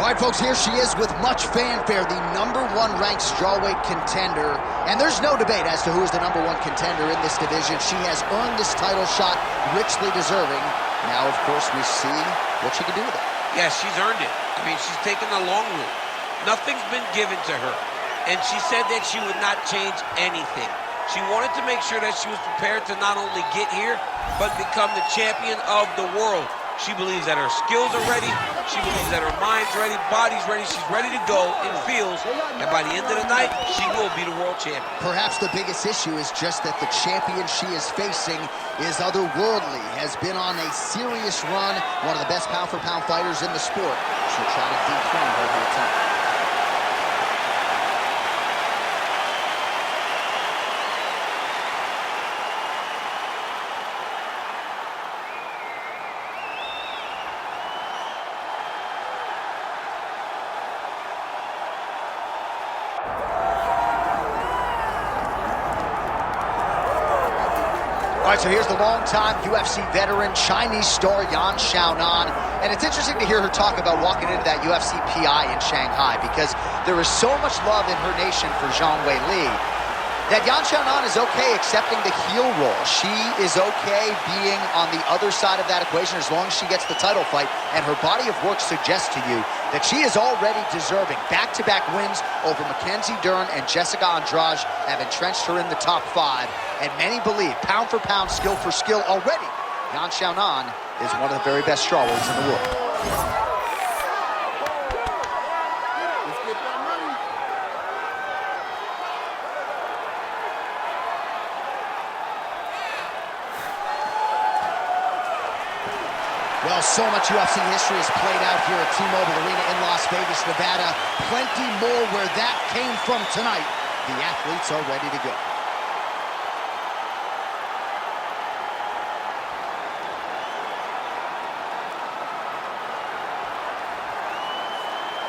All right, folks, here she is with much fanfare, the #1 ranked strawweight contender. And there's no debate as to who is the #1 contender in this division. She has earned this title shot, richly deserving. Now, of course, we see what she can do with it. Yes, she's earned it. I mean, she's taken the long route. Nothing's been given to her. And she said that she would not change anything. She wanted to make sure that she was prepared to not only get here, but become the champion of the world. She believes that her skills are ready. She believes that her mind's ready, body's ready. She's ready to go in feels. And by the end of the night, she will be the world champion. Perhaps the biggest issue is just that the champion she is facing is otherworldly, has been on a serious run, one of the best pound-for-pound fighters in the sport. She'll try to dethrone her here tonight. All right, so here's the longtime UFC veteran, Chinese star Xiaonan. And it's interesting to hear her talk about walking into that UFC PI in Shanghai, because there is so much love in her nation for Zhang Weili that Xiaonan is okay accepting the heel role. She is okay being on the other side of that equation as long as she gets the title fight. And her body of work suggests to you that she is already deserving. Back-to-back wins over Mackenzie Dern and Jessica Andrade have entrenched her in the top 5. And many believe, pound for pound, skill for skill, already, Xiaonan is one of the very best strawweights in the world. Well, so much UFC history has played out here at T-Mobile Arena in Las Vegas, Nevada. Plenty more where that came from tonight. The athletes are ready to go.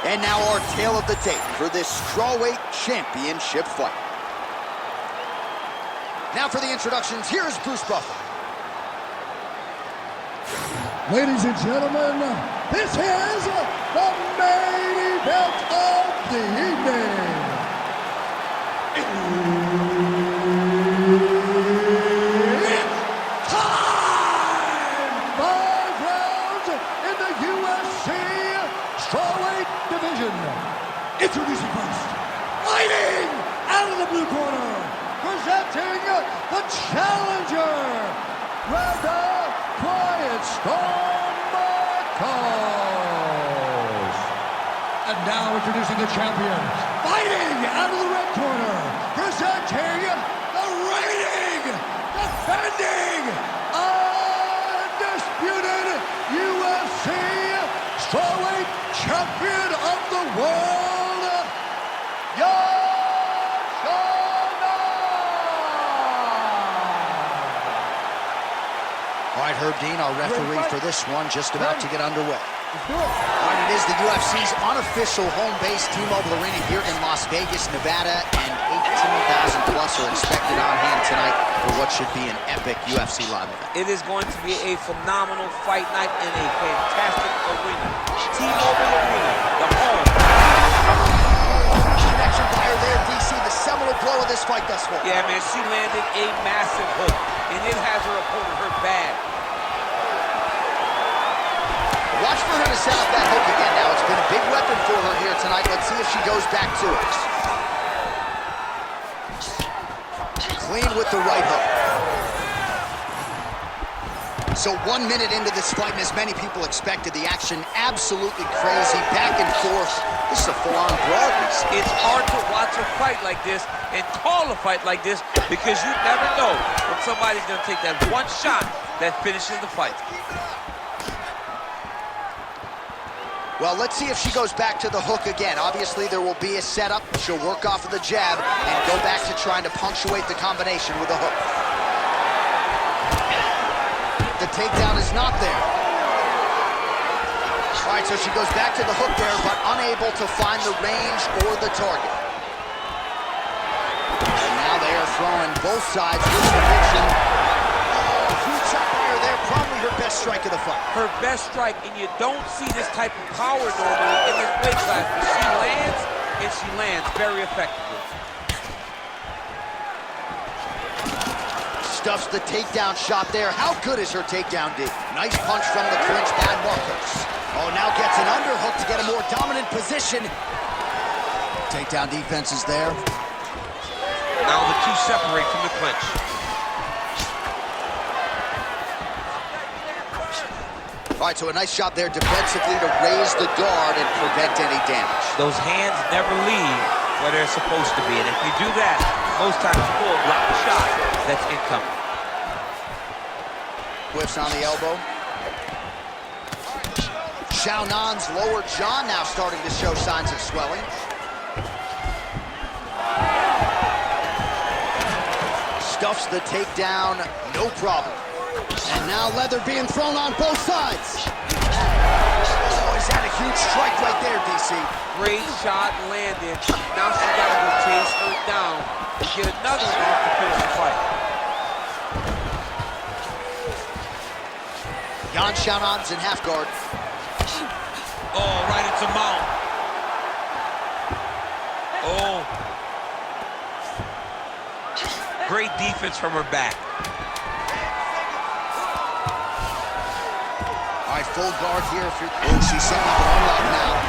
And now our tale of the tape for this strawweight championship fight. Now for the introductions, here's Bruce Buffer. Ladies and gentlemen, this is the main event of the evening. It's time! 5 rounds in the UFC strawweight division. Introducing first, fighting out of the blue corner, presenting the challenger, Randa Markos. And now introducing the champion, fighting out of the red corner, presenting the reigning, defending, undisputed UFC strawweight champion of the world, Xiaonan. All right, Herb Dean, our referee for this one, just about to get underway. All right, it is the UFC's unofficial home base, T-Mobile Arena here in Las Vegas, Nevada, and 18,000 plus are expected on hand tonight for what should be an epic UFC live event. It is going to be a phenomenal fight night in a fantastic arena. T-Mobile Arena, the home. Connection fire there, DC, the seminal blow of this fight thus far. Yeah, man, she landed a massive hook, and it has her opponent hurt bad. Watch for her to set up that hook again now. It's been a big weapon for her here tonight. Let's see if she goes back to it. Clean with the right hook. So 1 minute into this fight, and as many people expected, the action absolutely crazy, back and forth. This is a full-on brawl. It's hard to watch a fight like this and call a fight like this because you never know when somebody's going to take that one shot that finishes the fight. Well, let's see if she goes back to the hook again. Obviously, there will be a setup. She'll work off of the jab and go back to trying to punctuate the combination with a hook. The takedown is not there. All right, so she goes back to the hook there, but unable to find the range or the target. And now they are throwing both sides with conviction. Oh, huge shot fire there, probably her best strike of the fight. Her best strike, and you don't see this type of power normally in this weight class, but she lands, and she lands very effectively. Stuffs the takedown shot there. How good is her takedown, D? Nice punch from the clinch by Markos. Oh, now gets an underhook to get a more dominant position. Takedown defense is there. Now the two separate from the clinch. All right, so a nice shot there defensively to raise the guard and prevent any damage. Those hands never leave where they're supposed to be, and if you do that, most times you will block a shot that's incoming. Whiffs on the elbow. Xiaonan's lower jaw now starting to show signs of swelling. Stuffs the takedown, no problem. And now leather being thrown on both sides. Oh, is that a huge strike right there, DC? Great shot landed. Now she's got to go chase her down and get another one off to finish the fight. Xiaonan's in half guard. Oh, right into mount. Oh. Great defense from her back. All right, full guard here. Oh, she's setting up an unlock now.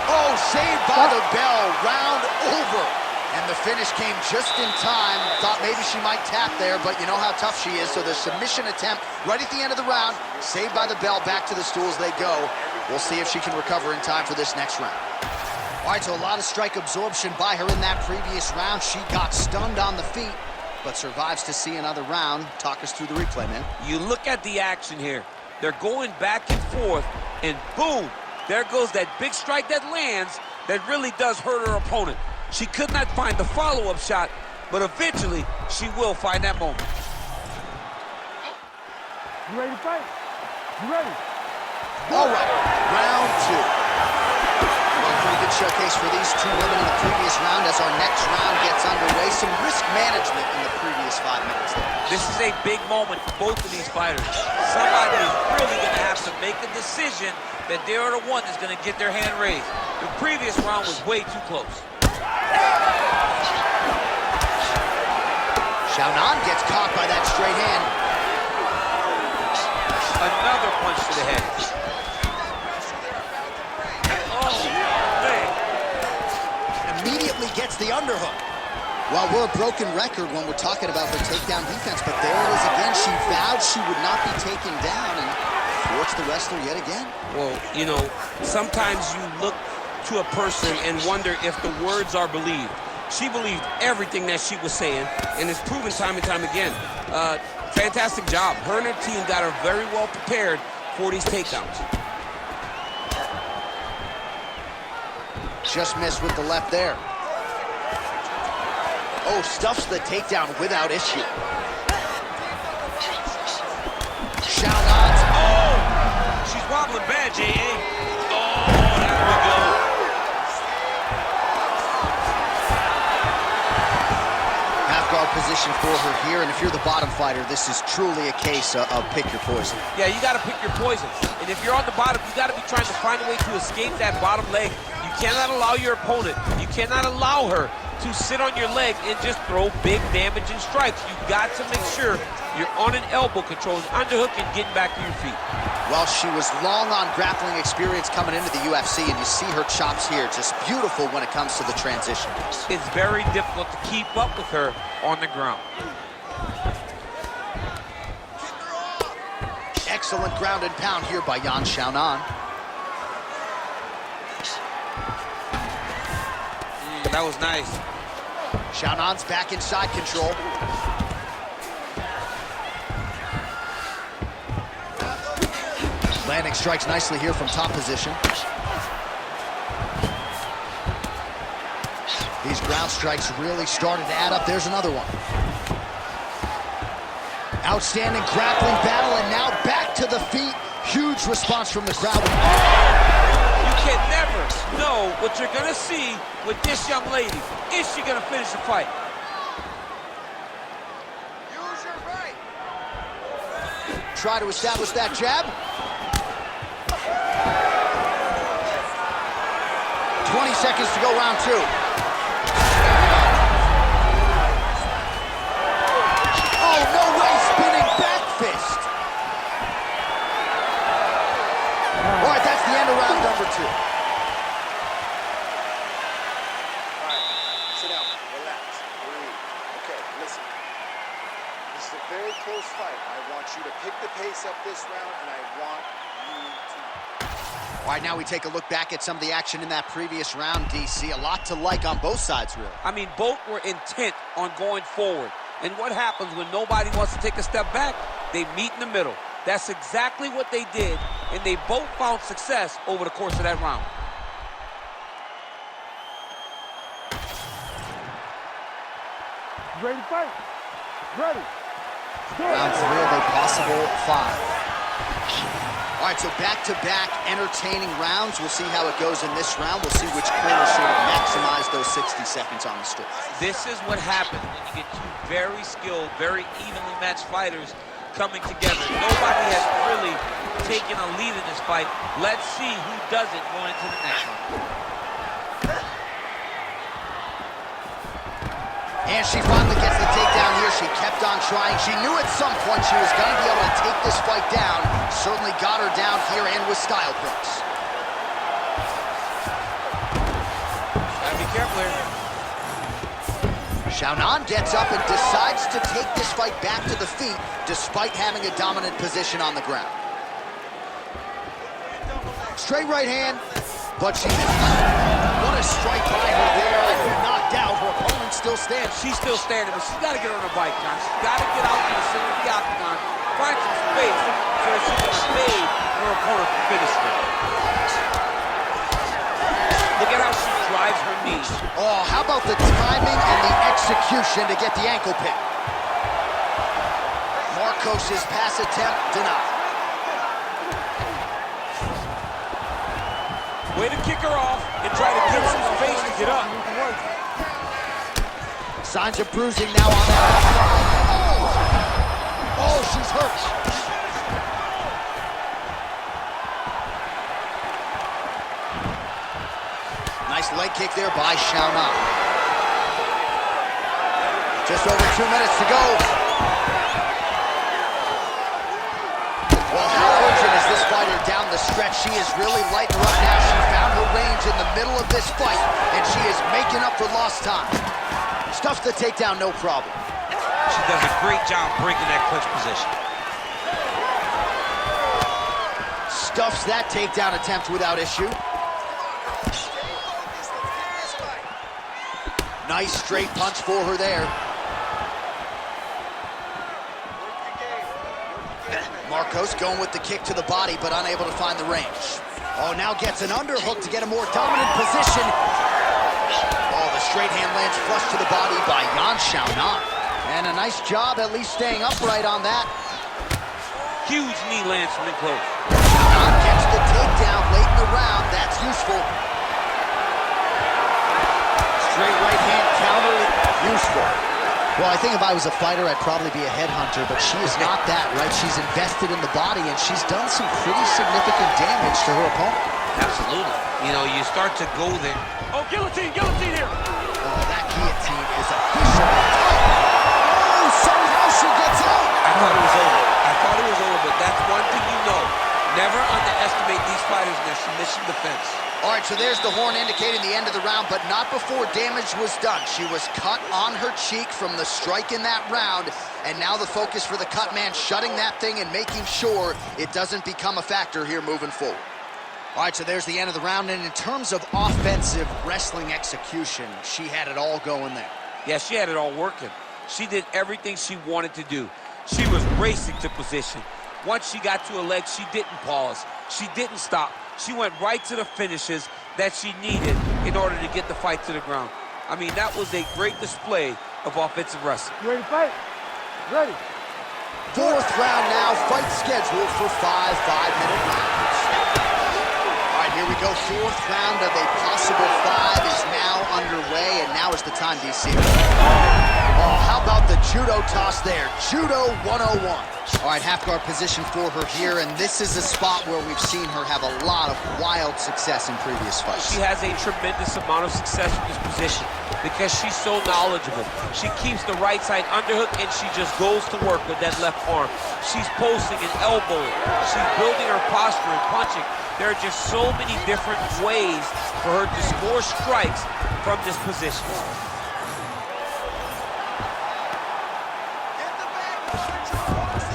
Oh, saved by the bell. Round over. And the finish came just in time. Thought maybe she might tap there, but you know how tough she is. So the submission attempt right at the end of the round. Saved by the bell. Back to the stools they go. We'll see if she can recover in time for this next round. All right, so a lot of strike absorption by her in that previous round. She got stunned on the feet, but survives to see another round. Talk us through the replay, man. You look at the action here. They're going back and forth, and boom, there goes that big strike that lands that really does hurt her opponent. She could not find the follow-up shot, but eventually she will find that moment. You ready to fight? You ready? All right, round two. Well, pretty good showcase for these two women in the previous round as our next round gets underway. Some risk management in the previous 5 minutes there. This is a big moment for both of these fighters. Somebody is really going to have to make a decision that they are the one that's going to get their hand raised. The previous round was way too close. Xiaonan gets caught by that straight hand. Another punch to the head. Oh, man. Immediately gets the underhook. Well, we're a broken record when we're talking about her takedown defense, but there it is again. She vowed she would not be taken down and thwarts the wrestler yet again. Well, you know, sometimes you look to a person and wonder if the words are believed. She believed everything that she was saying, and it's proven time and time again. Fantastic job. Her and her team got her very well prepared for these takedowns. Just missed with the left there. Oh, stuffs the takedown without issue. Xiaonan's. Oh! She's wobbling bad, J.A. Oh, there we go. Half-guard position for her here, and if you're the bottom fighter, this is truly a case of pick your poison. Yeah, you got to pick your poisons. And if you're on the bottom, you got to be trying to find a way to escape that bottom leg. You cannot allow your opponent, you cannot allow her to sit on your leg and just throw big damaging strikes. You got to make sure you're on an elbow control, an underhook, and getting back to your feet. Well, she was long on grappling experience coming into the UFC, and you see her chops here, just beautiful when it comes to the transition. It's very difficult to keep up with her on the ground. Excellent ground and pound here by Xiaonan. That was nice. Xiaonan's back in side control. Landing strikes nicely here from top position. These ground strikes really started to add up. There's another one. Outstanding grappling battle, and now back to the feet. Huge response from the crowd. You can never know what you're gonna see with this young lady. Is she gonna finish the fight? Use your right. try to establish that jab. 20 seconds to go, round 2. Oh, no way, spinning back fist. All right, that's the end of round number 2. Very close fight. I want you to pick the pace up this round, and I want you to... All right, now we take a look back at some of the action in that previous round, DC. A lot to like on both sides, really. I mean, both were intent on going forward. And what happens when nobody wants to take a step back? They meet in the middle. That's exactly what they did, and they both found success over the course of that round. Ready to fight? Ready. Round 3 of a possible 5. All right, so back-to-back entertaining rounds. We'll see how it goes in this round. We'll see which corner sort of maximize those 60 seconds on the stage. This is what happens when you get two very skilled, very evenly matched fighters coming together. Nobody has really taken a lead in this fight. Let's see who does it going into the next round. And she finally gets the takedown here. She kept on trying. She knew at some point she was going to be able to take this fight down. Certainly got her down here and with style points. Gotta be careful here. Xiaonan gets up and decides to take this fight back to the feet despite having a dominant position on the ground. Straight right hand, but she missed. What a strike by her there. I do not doubt her opponent still stands. She's still standing, but she's got to get on her bike, John. She's got to get out to the center of the octagon, find some space so that she can evade her opponent from finishing it. Look at how she drives her knees. Oh, how about the timing and the execution to get the ankle pick? Markos' pass attempt denied. Way to kick her off and try to give some space to get up. Signs of bruising now on that left side. Oh, she's hurt. Nice leg kick there by Xiaonan. Just over 2 minutes to go. Well, how urgent is this fighter down the stretch? She is really lighting her up now. She found her range in the middle of this fight, and she is making up for lost time. Stuffs the takedown, no problem. She does a great job breaking that clinch position. Stuffs that takedown attempt without issue. Nice straight punch for her there. Markos going with the kick to the body, but unable to find the range. Oh, now gets an underhook to get a more dominant position. Oh, the straight hand lands flush to the body by Xiaonan. And a nice job at least staying upright on that. Huge knee lands from in close. Xiaonan gets the takedown late in the round. That's useful. Straight right hand counter, useful. Well, I think if I was a fighter, I'd probably be a headhunter, but she is not that, right? She's invested in the body, and she's done some pretty significant damage to her opponent. Absolutely. You know, you start to go there. Oh, guillotine here. Oh, that guillotine is official. Oh, somehow she gets out. I thought it was over, but that's one thing you know. Never underestimate these fighters in their submission defense. All right, so there's the horn indicating the end of the round, but not before damage was done. She was cut on her cheek from the strike in that round, and now the focus for the cut man shutting that thing and making sure it doesn't become a factor here moving forward. All right, so there's the end of the round, and in terms of offensive wrestling execution, she had it all going there. Yeah, she had it all working. She did everything she wanted to do. She was racing to position. Once she got to her legs, she didn't pause. She didn't stop. She went right to the finishes that she needed in order to get the fight to the ground. I mean, that was a great display of offensive wrestling. You ready to fight? Ready. Fourth round now, fight scheduled for 5 5-minute rounds. All right, here we go. Fourth round of a possible 5 is now underway, and now is the time, DC. Oh, how about the judo toss there? Judo 101. All right, half guard position for her here, and this is a spot where we've seen her have a lot of wild success in previous fights. She has a tremendous amount of success in this position because she's so knowledgeable. She keeps the right side underhook, and she just goes to work with that left arm. She's posting and elbowing. She's building her posture and punching. There are just so many different ways for her to score strikes from this position.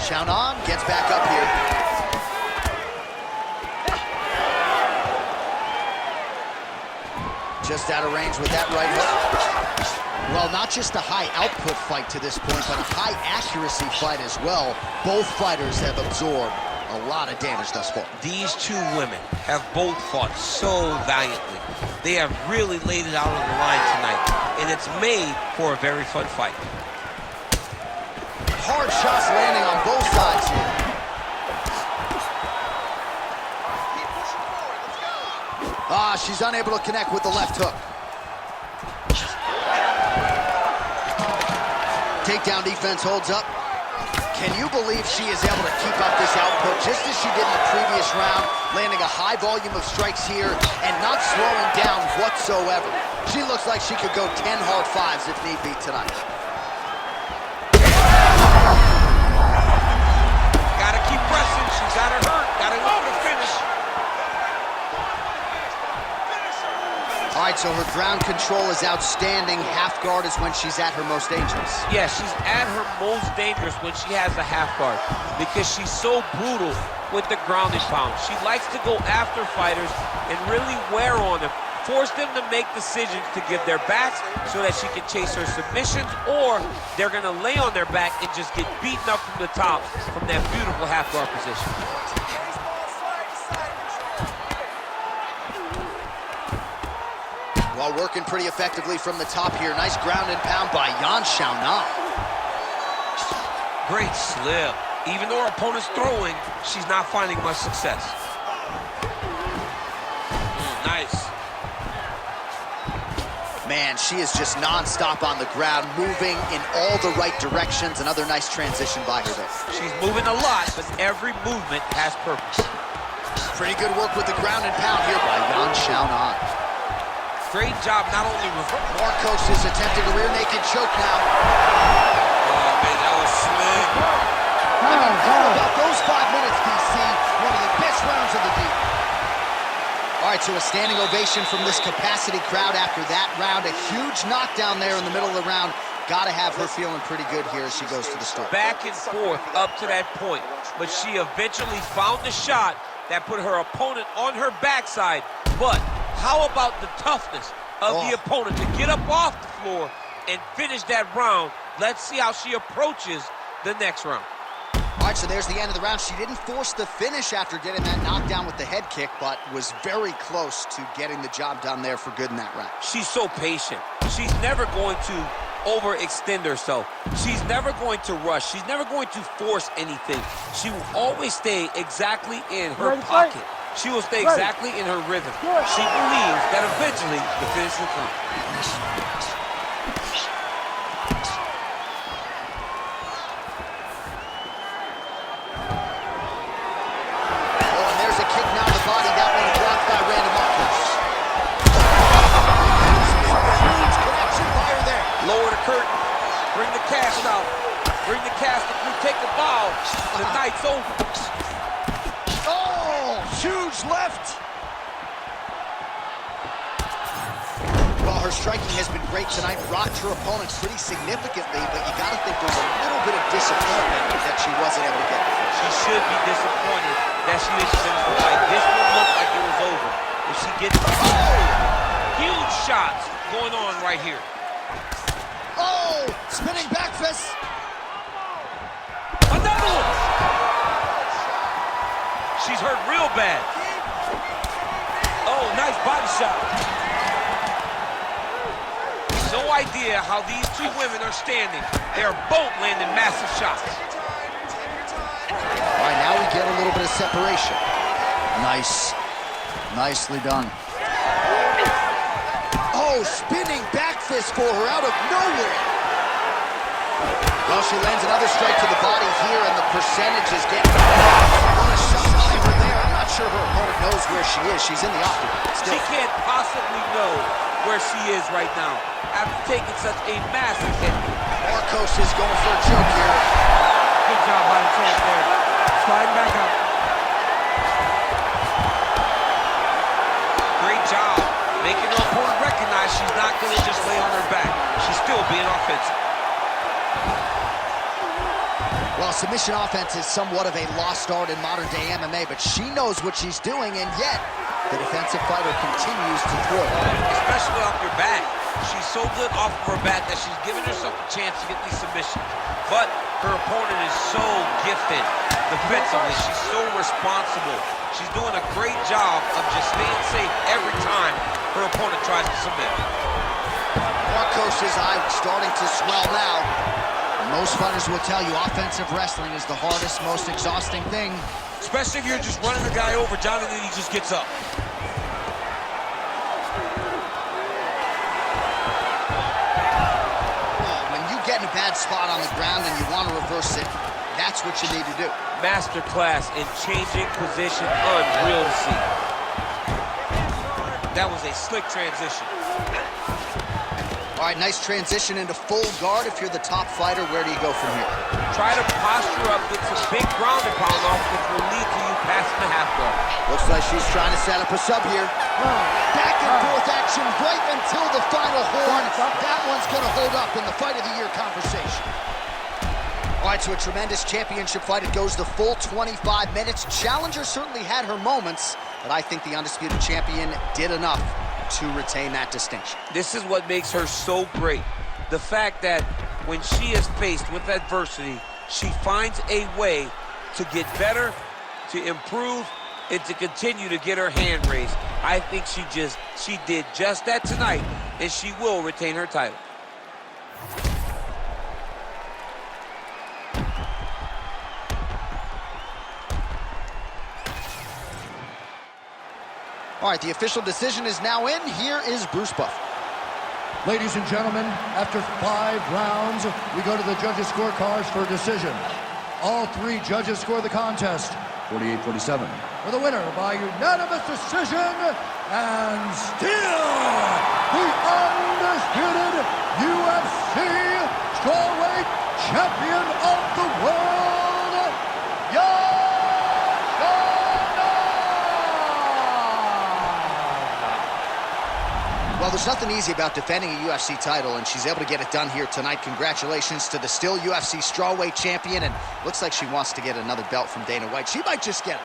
Xiaonan gets back up here. Just out of range with that right hook. Well, not just a high output fight to this point, but a high accuracy fight as well. Both fighters have absorbed a lot of damage thus far. These two women have both fought so valiantly. They have really laid it out on the line tonight, and it's made for a very fun fight. Hard shots landing on both sides here. Ah, she's unable to connect with the left hook. Takedown defense holds up. Can you believe she is able to keep up this output just as she did in the previous round, landing a high volume of strikes here and not slowing down whatsoever? She looks like she could go 10 hard fives if need be tonight. Gotta keep pressing. She's got her hurt. Gotta go for the finish. All right, so her ground control is outstanding. Half guard is when she's at her most dangerous. Yeah, she's at her most dangerous when she has a half guard because she's so brutal with the ground and pound. She likes to go after fighters and really wear on them, force them to make decisions to give their backs so that she can chase her submissions, or they're going to lay on their back and just get beaten up from the top from that beautiful half guard position. While working pretty effectively from the top here. Nice ground and pound by Xiaonan. Great slip. Even though her opponent's throwing, she's not finding much success. Nice. Man, she is just non-stop on the ground, moving in all the right directions. Another nice transition by her there. She's moving a lot, but every movement has purpose. Pretty good work with the ground and pound here by Xiaonan. Great job, not only with Markos is attempting a rear naked choke now. Oh, man, that was slick. About those 5 minutes, DC, one of the best rounds of the day. All right, so a standing ovation from this capacity crowd after that round. A huge knockdown there in the middle of the round. Got to have her feeling pretty good here as she goes to the start. Back and forth up to that point, but she eventually found the shot that put her opponent on her backside. But how about the toughness of the opponent to get up off the floor and finish that round? Let's see how she approaches the next round. All right, so there's the end of the round. She didn't force the finish after getting that knockdown with the head kick, but was very close to getting the job done there for good in that round. She's so patient. She's never going to overextend herself. She's never going to rush. She's never going to force anything. She will always stay exactly in her pocket. She will stay exactly in her rhythm. She believes that eventually the finish will come. Oh, and there's a kick now to the body. That one blocked by Randa Markos. Huge connection by her there. Lower the curtain. Bring the cast out. Bring the cast through. Take the bow. The night's over. Huge left. Well, her striking has been great tonight. Rocked her opponents pretty significantly, but you got to think there's a little bit of disappointment that she wasn't able to get the finish. She should be disappointed that she didn't finish the fight. This one looked like it was over. If she gets huge shots going on right here. Oh, spinning back fist. Another one. She's hurt real bad. Oh, nice body shot. No idea how these two women are standing. They are both landing massive shots. All right, now we get a little bit of separation. Nice. Nicely done. Oh, spinning back fist for her out of nowhere. Well, she lands another strike to the body here, and the percentage is getting... What a shot over there. I'm not sure her opponent knows where she is. She's in the octagon. She can't possibly know where she is right now after taking such a massive hit. Markos is going for a choke here. Good job by the champ there. Sliding back out. Great job making her opponent recognize she's not going to just lay on her back. She's still being offensive. Well, submission offense is somewhat of a lost art in modern-day MMA, but she knows what she's doing, and yet the defensive fighter continues to throw. Especially off your back. She's so good off of her back that she's giving herself a chance to get these submissions. But her opponent is so gifted defensively. She's so responsible. She's doing a great job of just staying safe every time her opponent tries to submit. Markos' eye starting to swell now. Most fighters will tell you offensive wrestling is the hardest, most exhausting thing. Especially if you're just running the guy over, John, and then he just gets up. When you get in a bad spot on the ground and you want to reverse it, that's what you need to do. Masterclass in changing position, unreal to see. That was a slick transition. All right, nice transition into full guard. If you're the top fighter, where do you go from here? Try to posture up, get some big ground and pound off, which will lead to you passing the half guard. Looks like she's trying to set up a sub here. Back and forth action right until the final horn. That one's going to hold up in the Fight of the Year conversation. All right, so a tremendous championship fight. It goes the full 25 minutes. Challenger certainly had her moments, but I think the undisputed champion did enough to retain that distinction. This is what makes her so great. The fact that when she is faced with adversity, she finds a way to get better, to improve, and to continue to get her hand raised. I think she did just that tonight, and she will retain her title. All right, the official decision is now in. Here is Bruce Buffer. Ladies and gentlemen, after 5 rounds, we go to the judges' scorecards for a decision. All 3 judges score the contest 48-47. For the winner by unanimous decision, and still the undisputed UFC strawweight champion of the world, Xiaonan! Well, there's nothing easy about defending a UFC title, and she's able to get it done here tonight. Congratulations to the still UFC strawweight champion, and looks like she wants to get another belt from Dana White. She might just get it.